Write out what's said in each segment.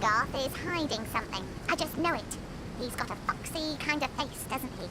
Morgoth is hiding something. I just know it. He's got a foxy kind of face, doesn't he?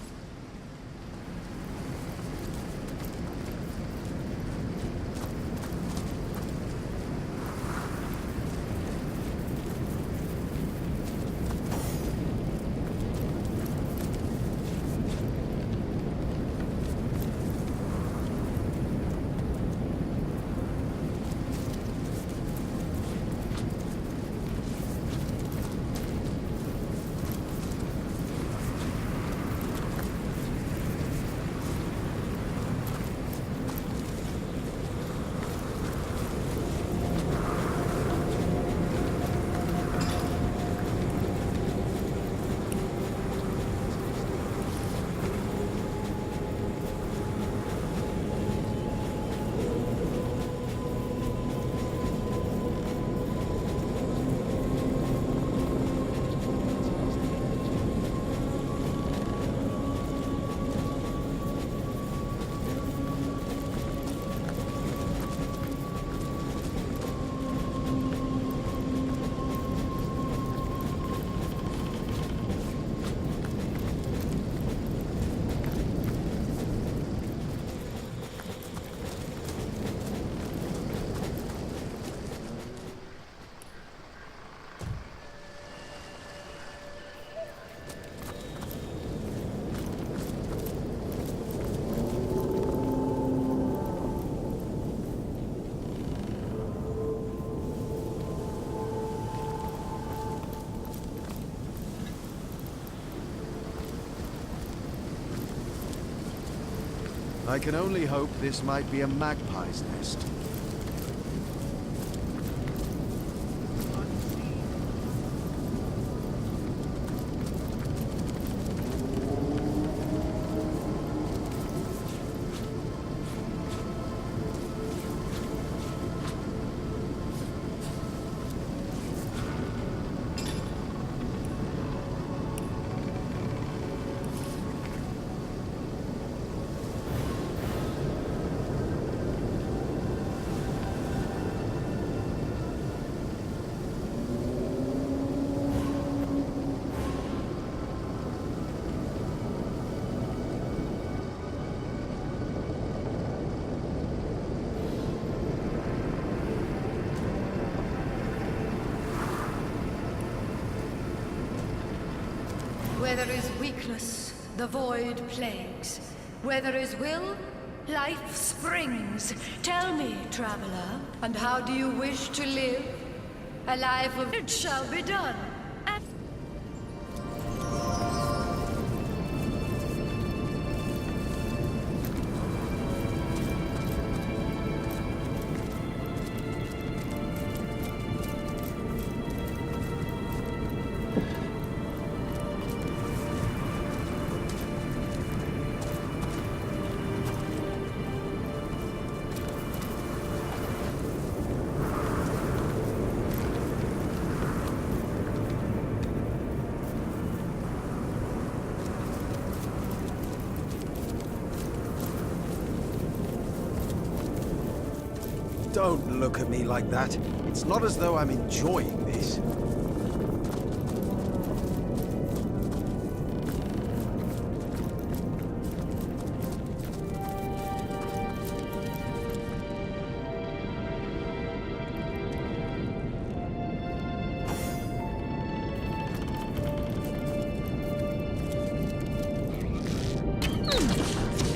I can only hope this might be a magpie's nest. Where there is weakness, the void plagues. Where there is will, life springs. Tell me, traveler, and how do you wish to live? A life of it shall be done. Don't look at me like that. It's not as though I'm enjoying this.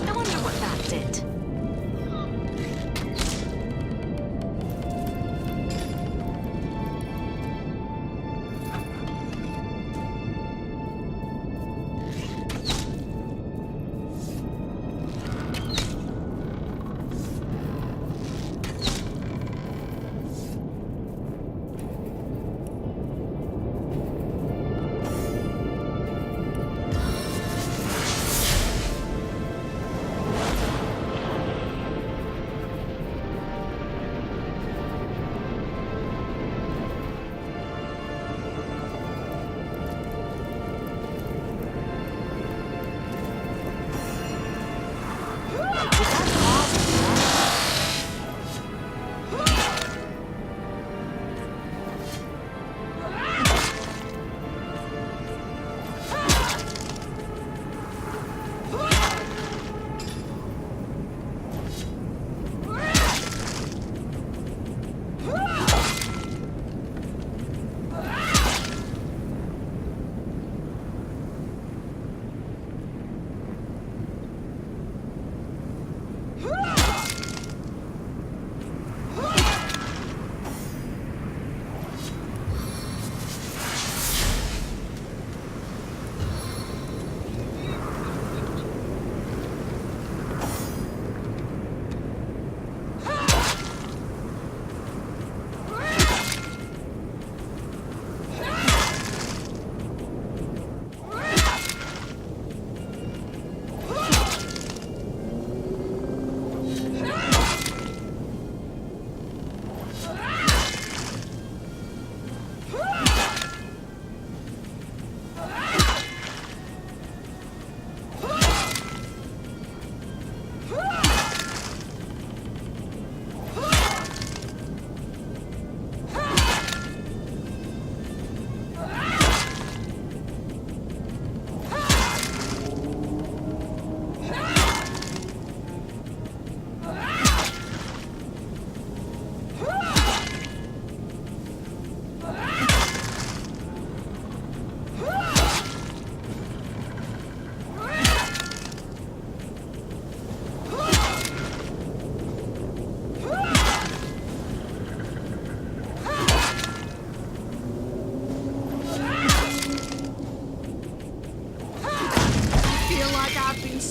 I wonder what that did.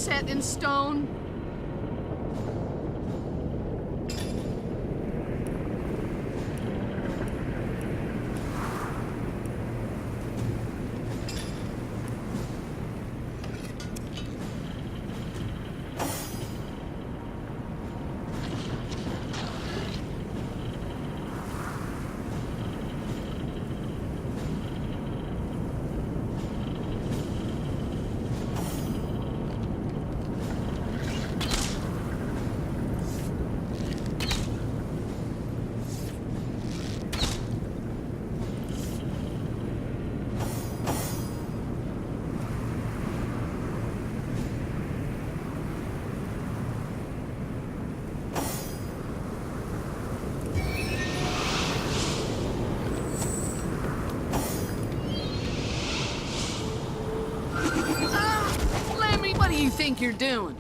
set in stone? Lemmy, what do you think you're doing?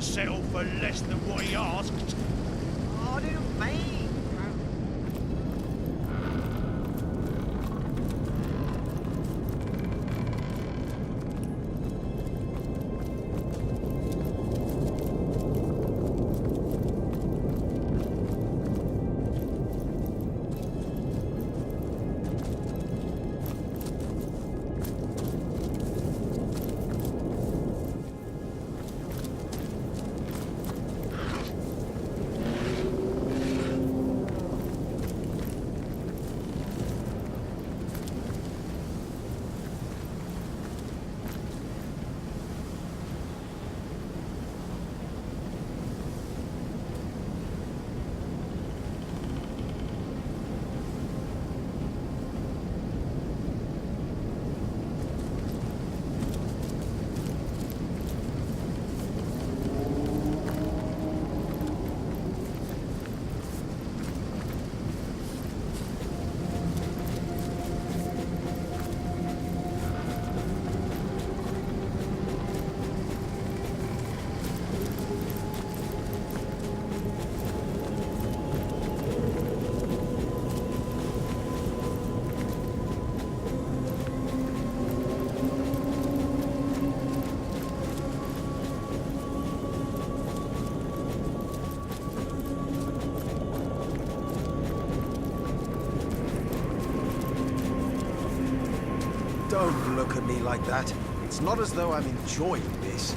settle for less than what he asked. Pardon me. Don't look at me like that. It's not as though I'm enjoying this.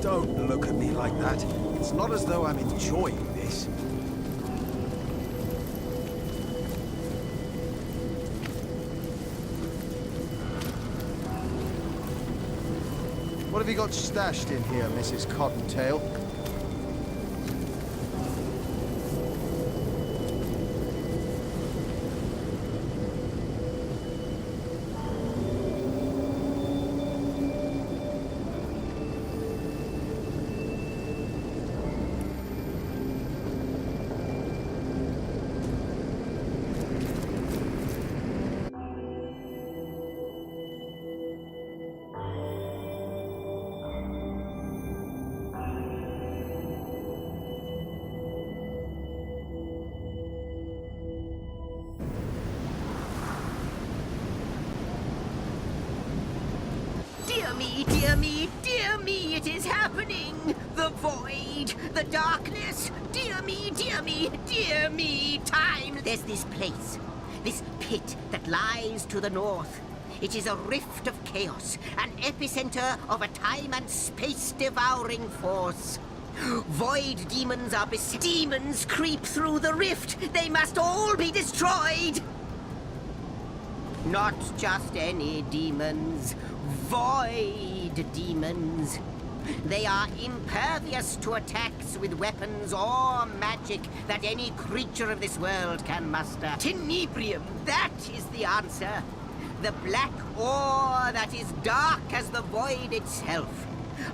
Don't look at me like that. It's not as though I'm enjoying this. What have you got stashed in here, Mrs. Cottontail? Dear me, dear me, dear me, it is happening! The void, the darkness, dear me, dear me, dear me, time! There's this place, this pit that lies to the north. It is a rift of chaos, an epicenter of a time and space-devouring force. Void demons are demons creep through the rift! They must all be destroyed! Not just any demons. Void demons. They are impervious to attacks with weapons or magic that any creature of this world can muster. Tenebrium, that is the answer. The black ore that is dark as the void itself.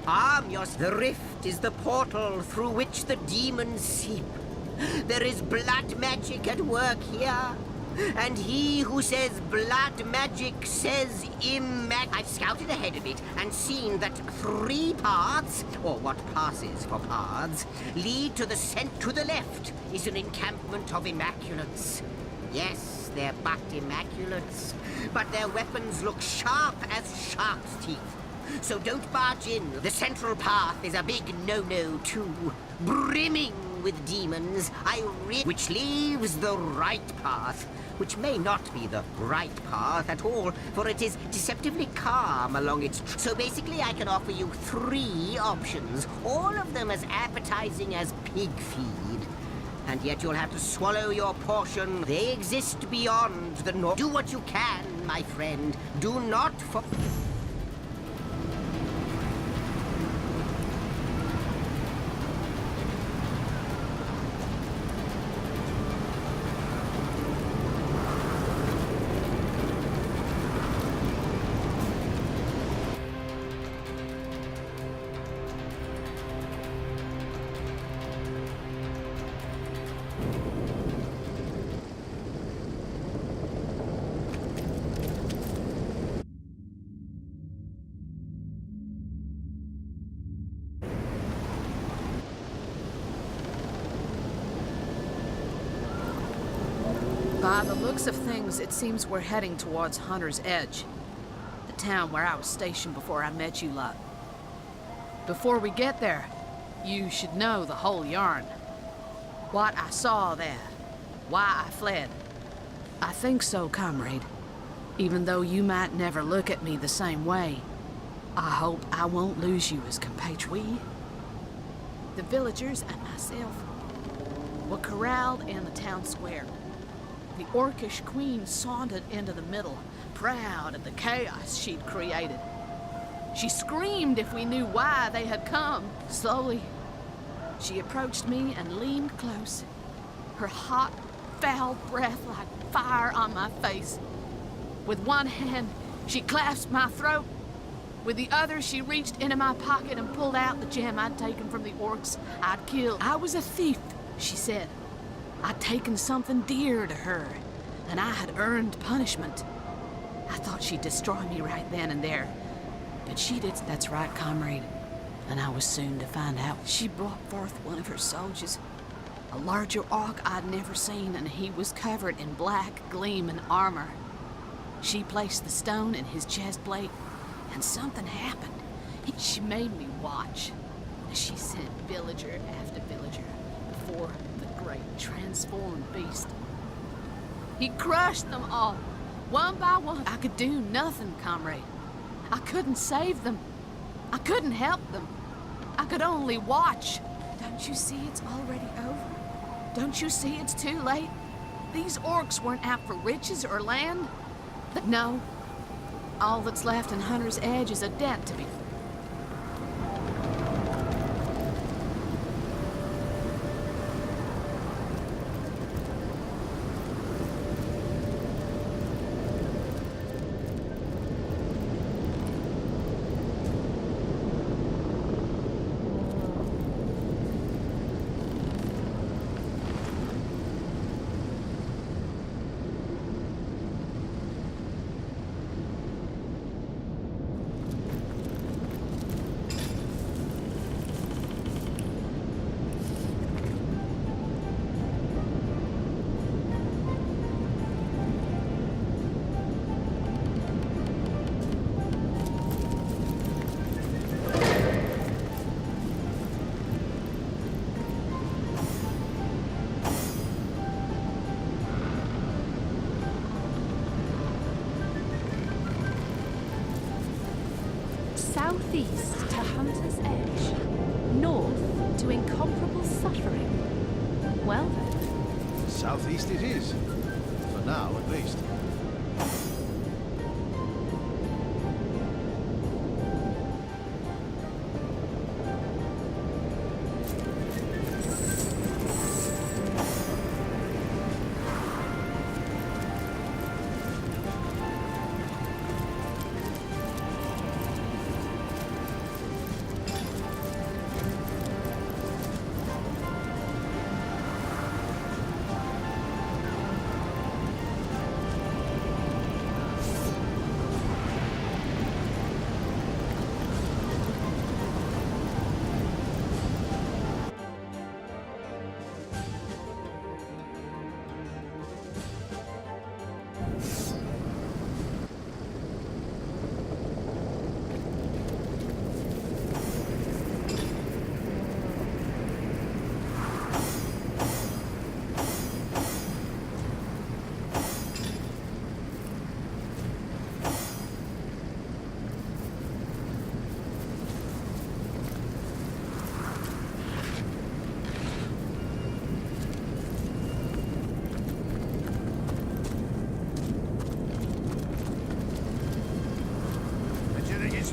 Arm yourself. The rift is the portal through which the demons seep. There is blood magic at work here. And he who says blood magic says I've scouted ahead of it and seen that 3 paths, or what passes for paths, lead to the to the left is an encampment of Immaculates. Yes, they're but Immaculates, but their weapons look sharp as shark's teeth. So don't barge in. The central path is a big no-no too, brimming with demons, which leaves the right path, which may not be the right path at all, for it is deceptively calm along its... So basically I can offer you 3 options, all of them as appetizing as pig feed. And yet you'll have to swallow your portion. They exist beyond the north. Do what you can, my friend. Do not for... By the looks of things, it seems we're heading towards Hunter's Edge, the town where I was stationed before I met you lot. Before we get there, you should know the whole yarn. What I saw there, why I fled. I think so, comrade. Even though you might never look at me the same way, I hope I won't lose you as compatriot. The villagers and myself were corralled in the town square. The orcish queen sauntered into the middle, proud of the chaos she'd created. She screamed if we knew why they had come. Slowly, she approached me and leaned close, her hot, foul breath like fire on my face. With one hand, she clasped my throat. With the other, she reached into my pocket and pulled out the gem I'd taken from the orcs I'd killed. I was a thief, she said. I'd taken something dear to her, and I had earned punishment. I thought she'd destroy me right then and there, but she did. That's right, comrade, and I was soon to find out. She brought forth one of her soldiers, a larger orc I'd never seen, and he was covered in black, gleaming armor. She placed the stone in his chest plate, and something happened. She made me watch as she sent villager after villager before the great transformed beast. He crushed them all, one by one. I could do nothing, comrade. I couldn't save them. I couldn't help them. I could only watch. Don't you see it's already over? Don't you see it's too late? These orcs weren't out for riches or land. No. All that's left in Hunter's Edge is a debt to be... Southeast to Hunter's Edge, north to incomparable suffering. Well then. Southeast it is. For now, at least.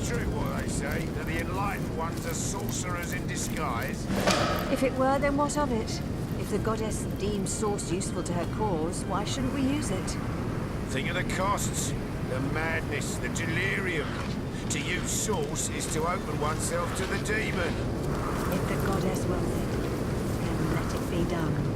true what they say, that the enlightened ones are sorcerers in disguise? If it were, then what of it? If the goddess deems Source useful to her cause, why shouldn't we use it? Think of the costs, the madness, the delirium. To use Source is to open oneself to the demon. If the goddess wills it, then let it be done.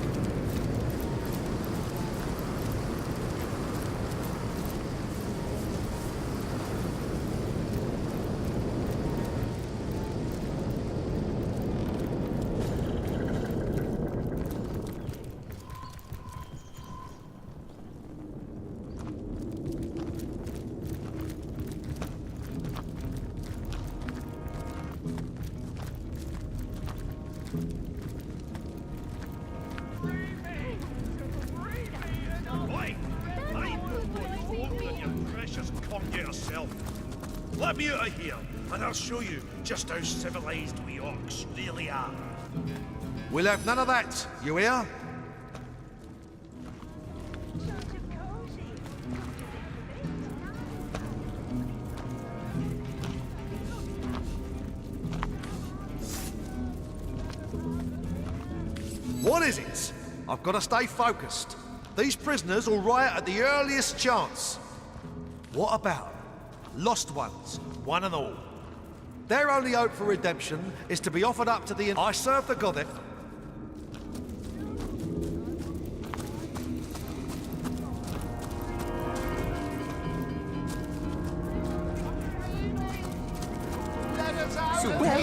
Let me out of here, and I'll show you just how civilized we orcs really are. We'll have none of that, you hear? What is it? I've got to stay focused. These prisoners will riot at the earliest chance. What about lost ones, one and all? Their only hope for redemption is to be offered up to the... I serve the goddess. Well,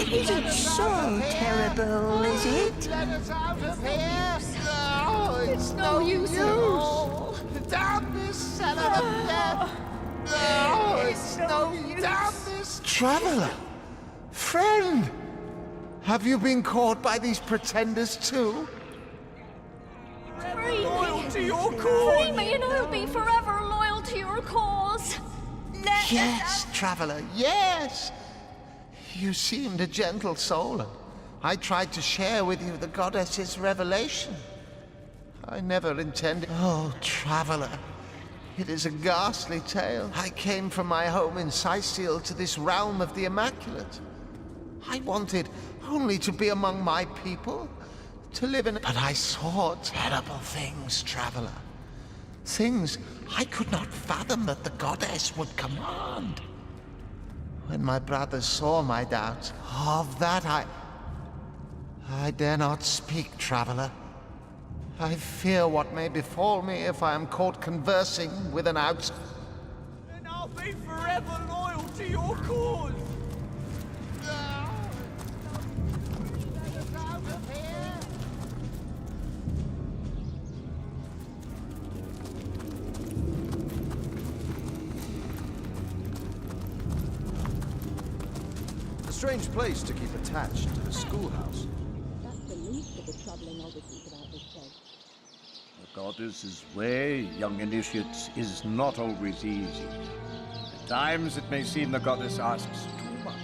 it isn't so terrible, is it? Let us out of here! No, It's no use at all. Damn this cellar of death! No, it's no use! Damn this... Traveler! Friend! Have you been caught by these pretenders too? Free Loyal me. to your cause! Free me and I'll be forever loyal to your cause. Yes, Traveler, yes! You seemed a gentle soul, and I tried to share with you the goddess's revelation. I never intended... Oh, Traveler, it is a ghastly tale. I came from my home in Cysteal to this realm of the Immaculate. I wanted only to be among my people, to live in... But I saw terrible things, Traveler. Things I could not fathom that the goddess would command. When my brothers saw my doubts, of that I dare not speak, Traveler. I fear what may befall me if I am caught conversing with an out... Then I'll be forever loyal to your cause! Strange place to keep attached to the schoolhouse. That's the least of the troubling oddities about this place. The goddess's way, young initiates, is not always easy. At times it may seem the goddess asks too much.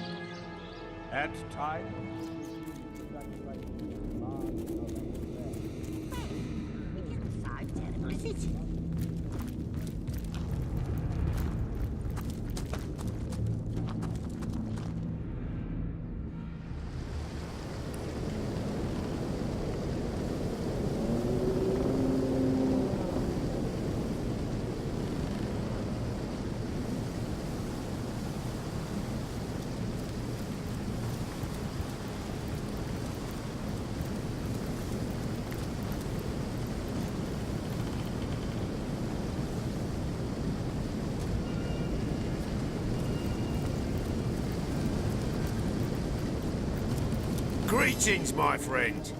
At times... Greetings, my friend.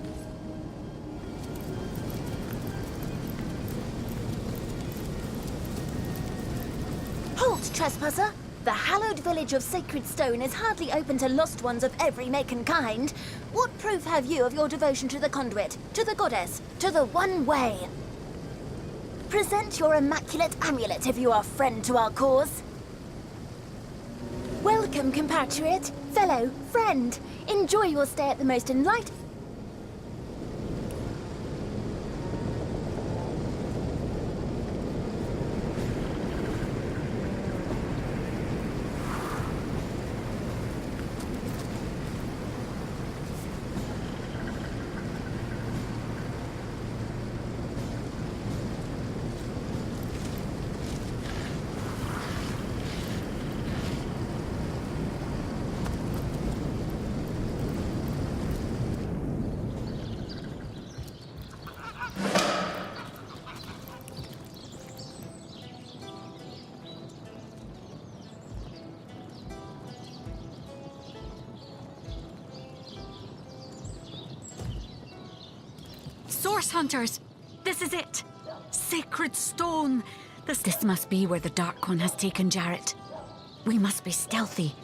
Halt, trespasser! The hallowed village of Sacred Stone is hardly open to lost ones of every make and kind. What proof have you of your devotion to the conduit, to the goddess, to the one way? Present your immaculate amulet if you are friend to our cause. Welcome, compatriot, fellow, friend. Enjoy your stay at the most enlightened... Source Hunters! This is it! Sacred Stone! This must be where the Dark One has taken Jarrett. We must be stealthy.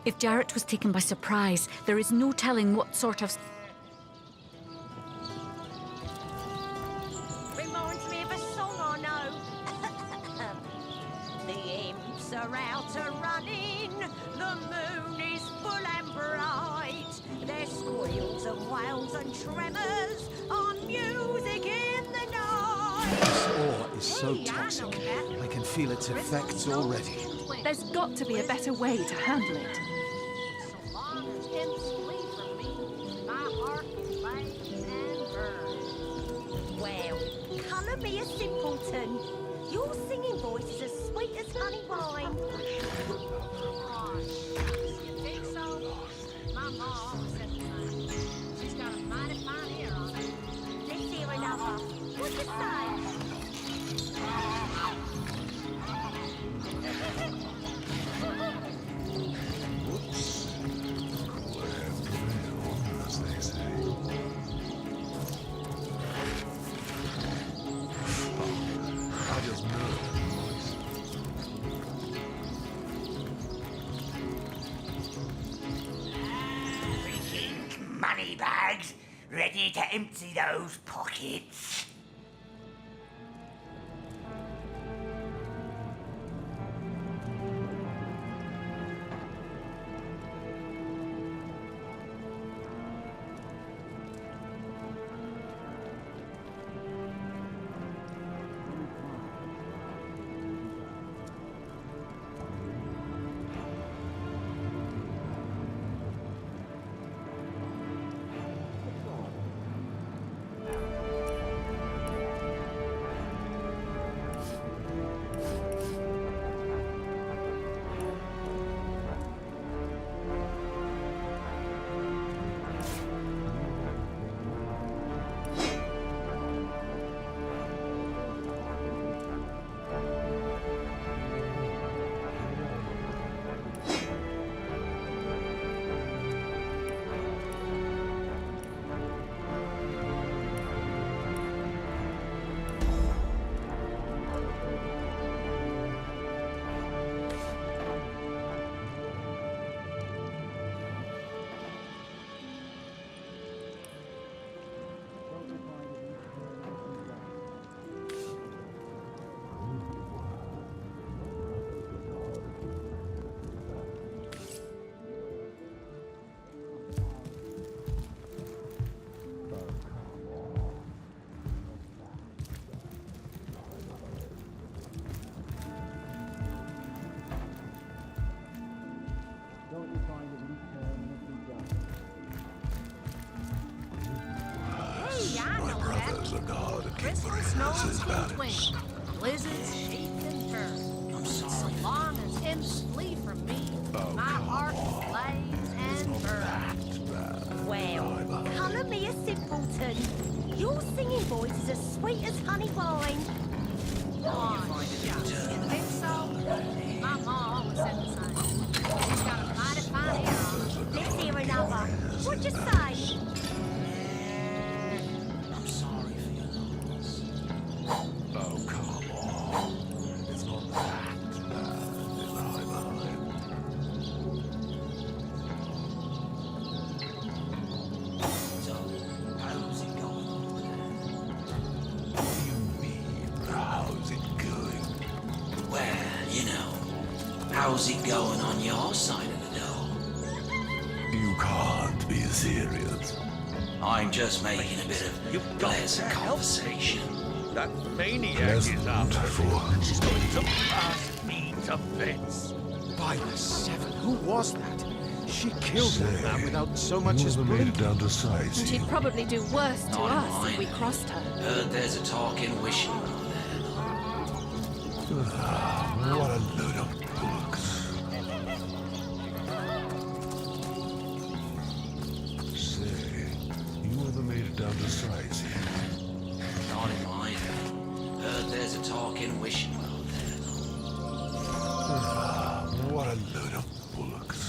If Jarrett was taken by surprise, there is no telling what sort of... Reminds me of a song I know. The imps are out a-running, the moon is full and bright. There's squeals and wails and tremors on music in the night. This ore is so toxic. I can feel its effects already. There's got to be a better way to handle it. So long as imps flee from me, my heart flames and burns. Well, colour me a simpleton. Your singing voice is as sweet as honey wine. You think so? My mom said the same. She's got a mighty fine ear on her. Let's hear another. What'd you say? Money bags, ready to empty those pockets. Snows can twinkle, blizzards shake and turn. So long as imps flee from me, my heart flames and burns. Well, colour me a simpleton. Your singing voice is as sweet as honey wine. You think so? My mom always said the same. She's got a mighty fine ear on her. Let's hear another. What'd you say? I'm sorry for your loss. Oh, come on. It's not that bad in Heimerheim. So, how's it going over there? What do you mean, how's it going? Well, you know, how's it going on your side of the door? You can't be serious. I'm just making a bit of pleasant conversation. That maniac is up. She's going to blast me to bits. By the seven, who was that? She killed that man without so much as blinking. Down to sight. And she'd probably do worse to Not us mine. if we crossed her. Heard there's a talking wishing well there. What a load of books. Say, you ever made it down to sight? Not in mine. Heard there's a talking wishing well there. What a load of bullocks.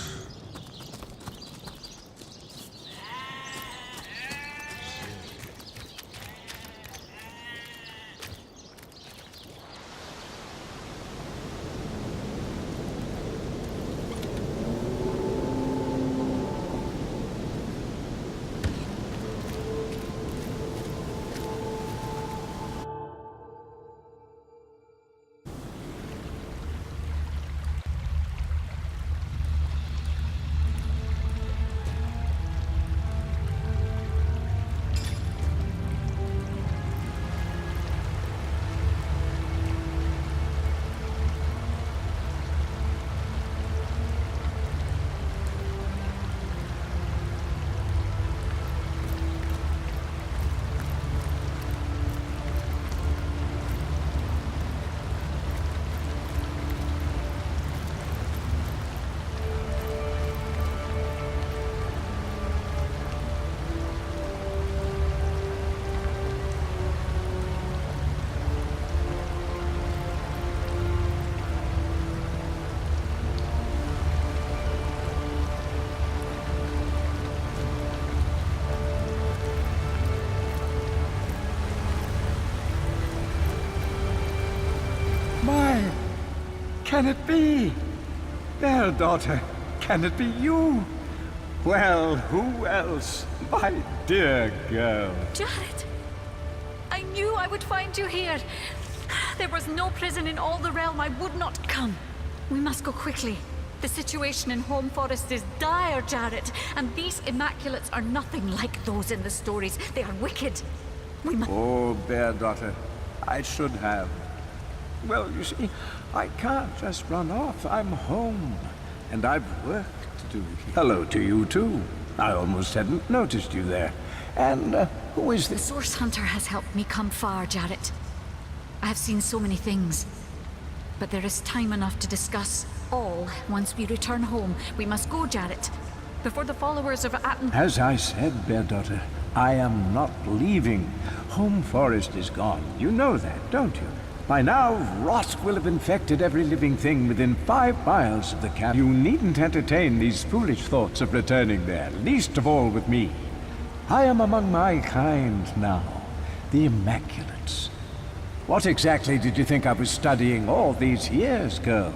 Can it be? Their daughter, can it be you? Well, who else? My dear girl. Jared! I knew I would find you here. There was no prison in all the realm I would not come. We must go quickly. The situation in Home Forest is dire, Jared, and these Immaculates are nothing like those in the stories. They are wicked. We must... Oh, Bear Daughter, I should have. Well, you see, I can't just run off. I'm home, and I've work to do here. Hello to you, too. I almost hadn't noticed you there. And who is The this? Source Hunter has helped me come far, Jared. I have seen so many things. But there is time enough to discuss all once we return home. We must go, Jared, before the followers of Atten... As I said, Bear Daughter, I am not leaving. Home Forest is gone. You know that, don't you? By now, rot will have infected every living thing within 5 miles of the camp. You needn't entertain these foolish thoughts of returning there, least of all with me. I am among my kind now, the Immaculates. What exactly did you think I was studying all these years, girl?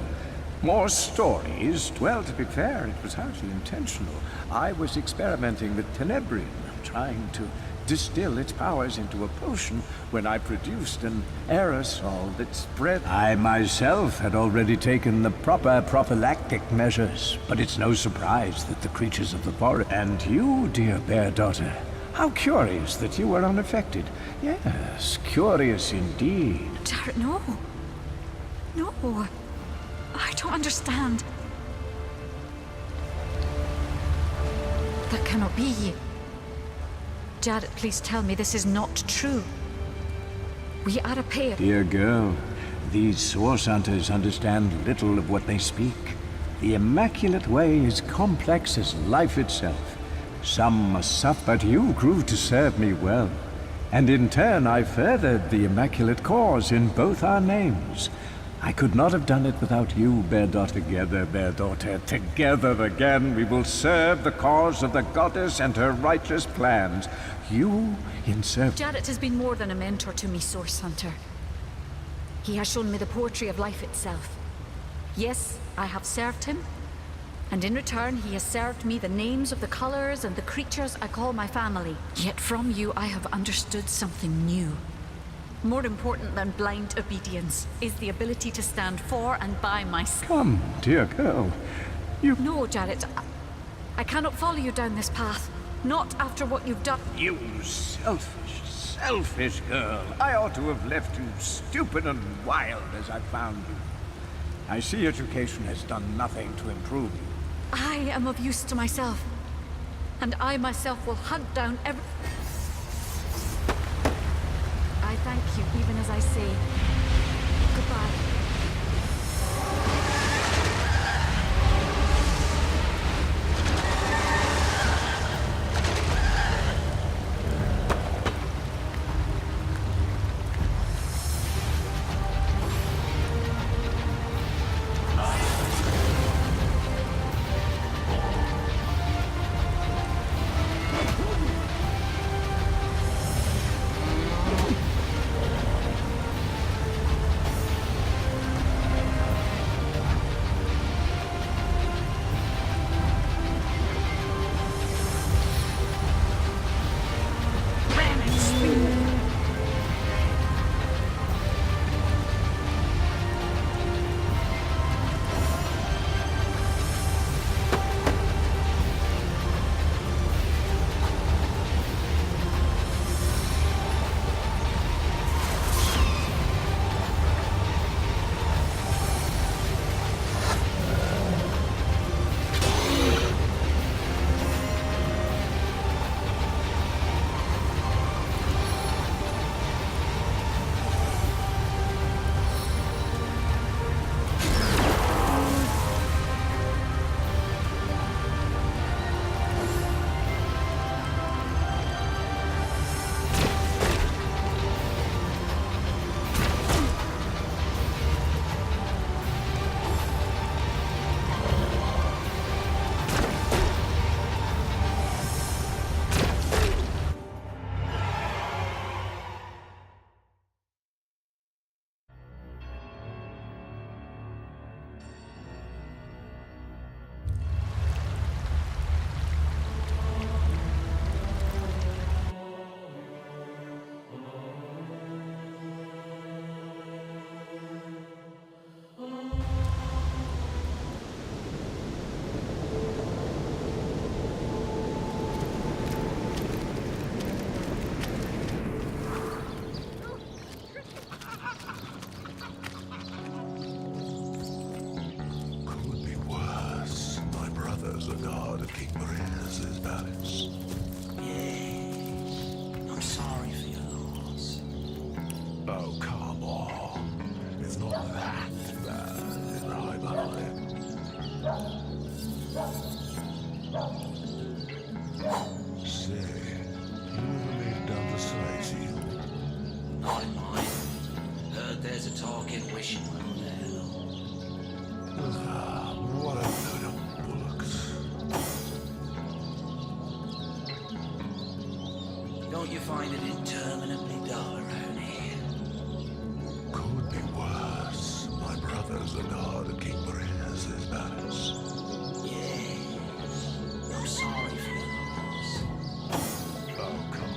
More stories? Well, to be fair, it was hardly intentional. I was experimenting with Tenebrium, trying to distill its powers into a potion when I produced an aerosol that spread. I myself had already taken the proper prophylactic measures, but it's no surprise that the creatures of the forest... And you, dear Bear Daughter, how curious that you were unaffected. Yes, curious indeed. Jared, no. No. I don't understand. That cannot be. Jared, please tell me this is not true. We are a pair. Dear girl, these Source Hunters understand little of what they speak. The Immaculate Way is complex as life itself. Some must suffer, but you grew to serve me well. And in turn, I furthered the Immaculate cause in both our names. I could not have done it without you, Bear Daughter. Together, Bear Daughter, together again, we will serve the cause of the goddess and her righteous plans. You in service. Jared has been more than a mentor to me, Source Hunter. He has shown me the poetry of life itself. Yes, I have served him, and in return he has served me the names of the colors and the creatures I call my family. Yet from you I have understood something new. More important than blind obedience is the ability to stand for and by myself. Come, dear girl. You... No, Jared. I cannot follow you down this path. Not after what you've done. You selfish girl. I ought to have left you stupid and wild as I found you. I see education has done nothing to improve you. I am of use to myself. And I myself will hunt down every... I thank you, even as I say goodbye. brothers are guard at King Marius' palace. Yes. I'm sorry for your loss. Oh, come on. It's not that bad in Heimerheim. Say, you ever made it down to Sightseal? Not in mine. Heard there's a talking wishing well Ah, what a load of bullocks. there. Don't you find it interminably dull around here? Could be worse. My brothers are guard at King Marius' palace. Yes. I'm sorry for your loss. Oh, come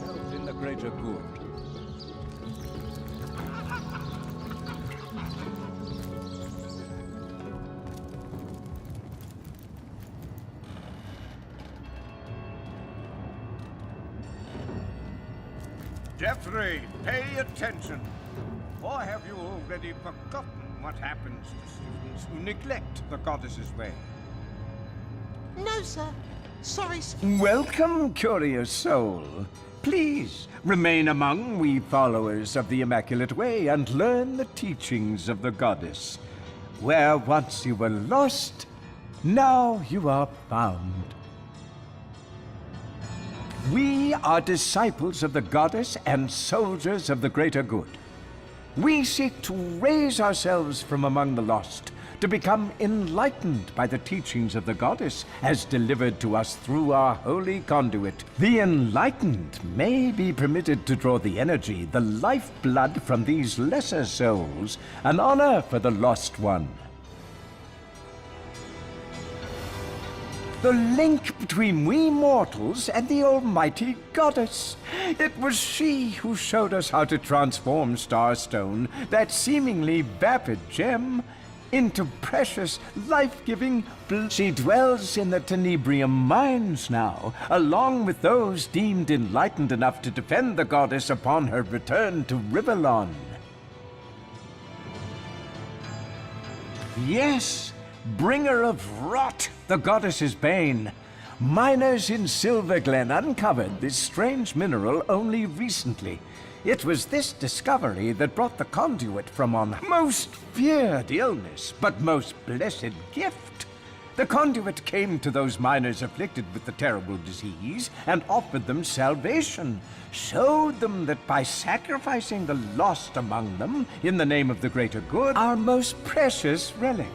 Help in the greater good. Geoffrey, pay attention. Or have you already forgotten what happens to students who neglect the goddess's way? No, sir. Sorry, sir. Welcome, curious soul. Please remain among we followers of the Immaculate Way and learn the teachings of the goddess. Where once you were lost, now you are found. We are disciples of the goddess and soldiers of the greater good. We seek to raise ourselves from among the lost, to become enlightened by the teachings of the goddess as delivered to us through our holy conduit. The enlightened may be permitted to draw the energy, the lifeblood from these lesser souls, an honor for the lost one. The link between we mortals and the almighty goddess. It was she who showed us how to transform Starstone, that seemingly vapid gem, into precious, life-giving She dwells in the Tenebrium mines now, along with those deemed enlightened enough to defend the goddess upon her return to Rivellon. Yes, bringer of rot, the goddess's bane. Miners in Silverglen uncovered this strange mineral only recently. It was this discovery that brought the conduit from on most feared illness, but most blessed gift. The conduit came to those miners afflicted with the terrible disease and offered them salvation, showed them that by sacrificing the lost among them in the name of the greater good, our most precious relic.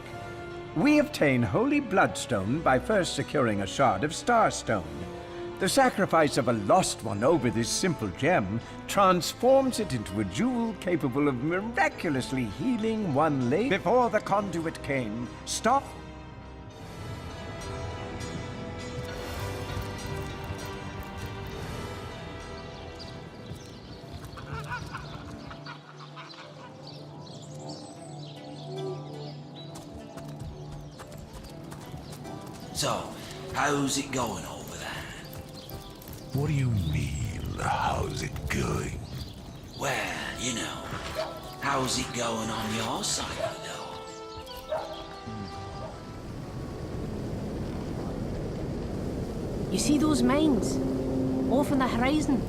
We obtain holy bloodstone by first securing a shard of starstone. The sacrifice of a lost one over this simple gem transforms it into a jewel capable of miraculously healing one lady. Before the conduit came, stop. So, how's it going over there? What do you mean, how's it going? Well, you know, how's it going on your side of the door? You see those mines? Off on the horizon?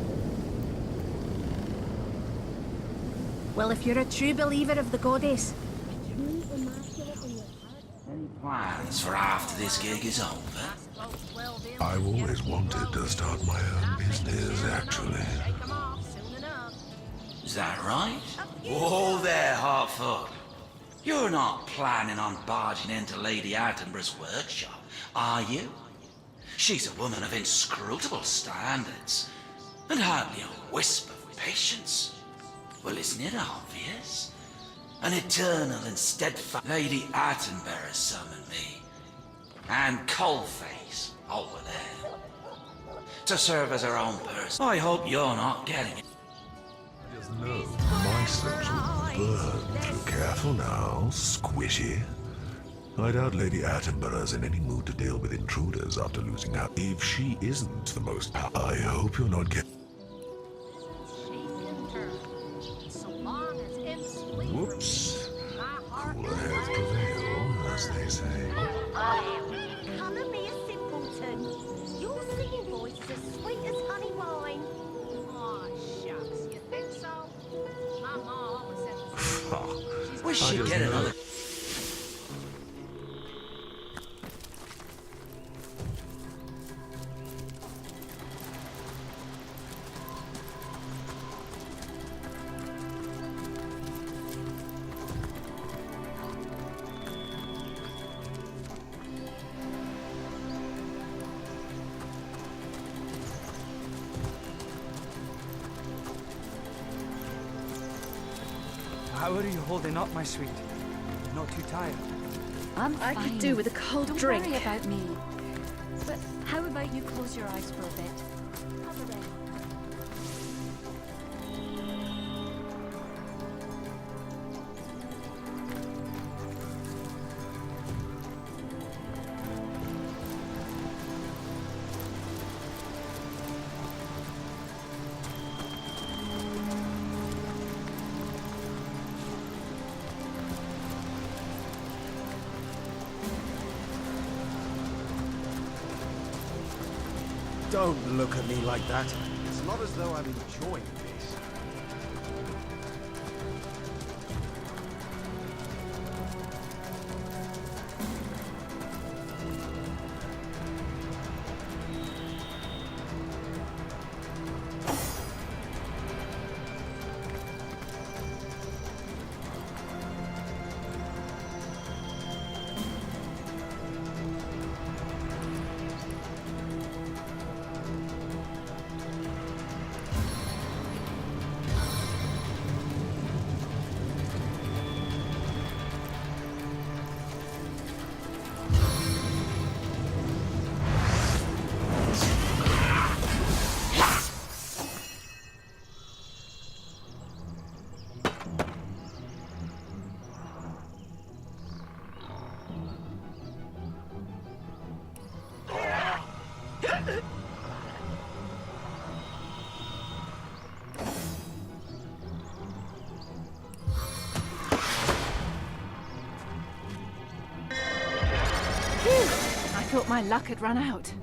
Well, if you're a true believer of the goddess, Plans for after this gig is over? I've always wanted to start my own business, actually. Is that right? Whoa there, Hartfoot. You're not planning on barging into Lady Attenborough's workshop, are you? She's a woman of inscrutable standards, and hardly a wisp of patience. Well, isn't it obvious? An eternal and steadfast Lady Attenborough summoned me, and Coalface over there, to serve as her own person. I hope you're not getting it. No, my section burned. Careful now, squishy. I doubt Lady Attenborough's in any mood to deal with intruders after losing her. If she isn't the most powerful, I hope you're not getting... Whoops. Cooler heads prevail, as they say. we should get another. How are you holding up, my sweet? Not too tired? I could do with a cold Don't drink. worry about me. But how about you close your eyes for a bit? Don't look at me like that. It's not as though I'm enjoying this. I thought my luck had run out.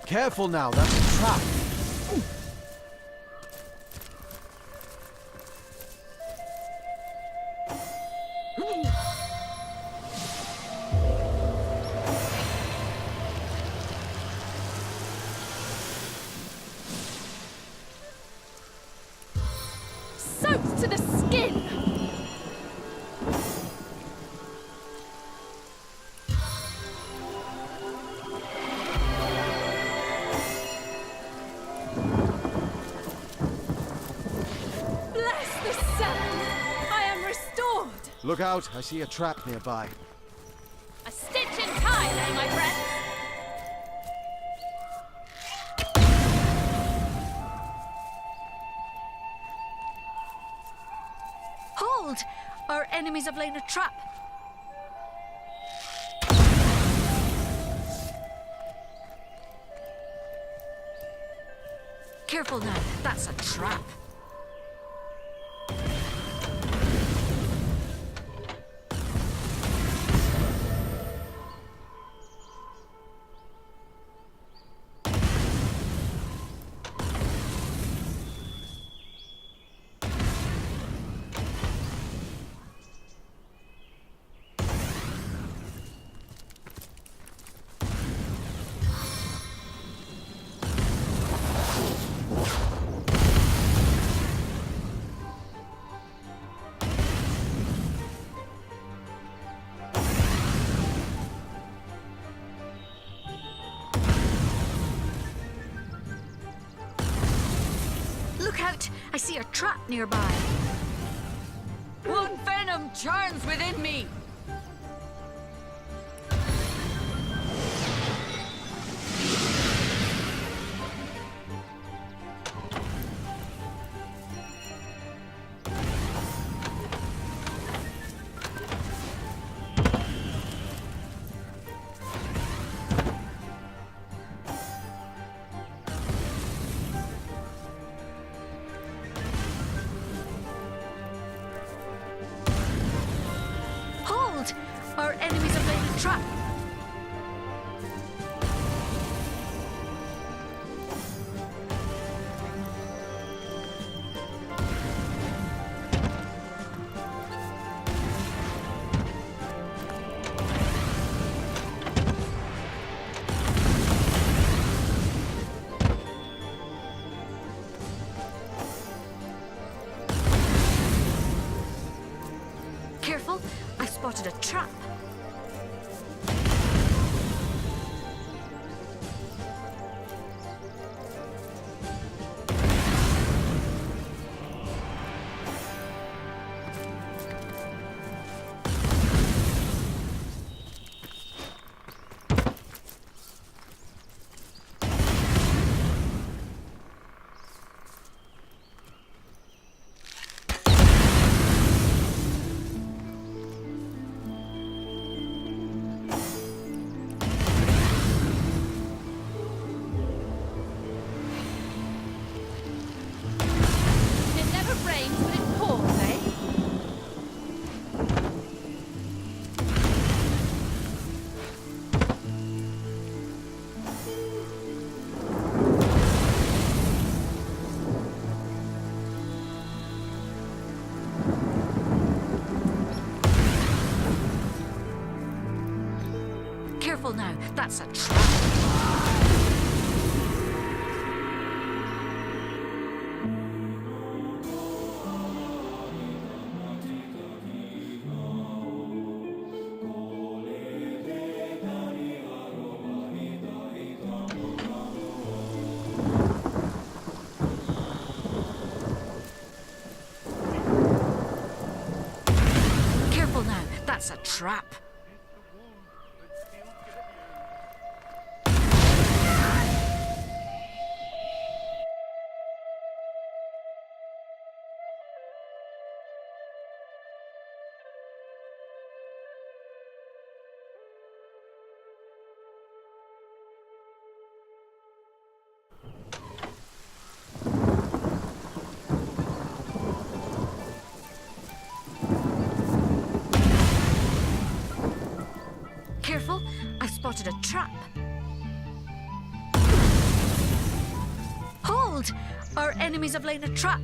Careful now, that's a trap. Soaked to the skin! Bless the sound! I am restored! Look out, I see a trap nearby. A stitch in time, eh, my friends? Hold! Our enemies have laid a trap. Careful now, that's a trap. Look out! I see a trap nearby. One venom churns within me. Hold! Our enemies have laid a trap. Careful, I spotted a trap. It never rains, but it pours, eh? Careful now, that's a trap. Careful now, that's a trap. Careful, I spotted a trap. Our enemies have laid a trap.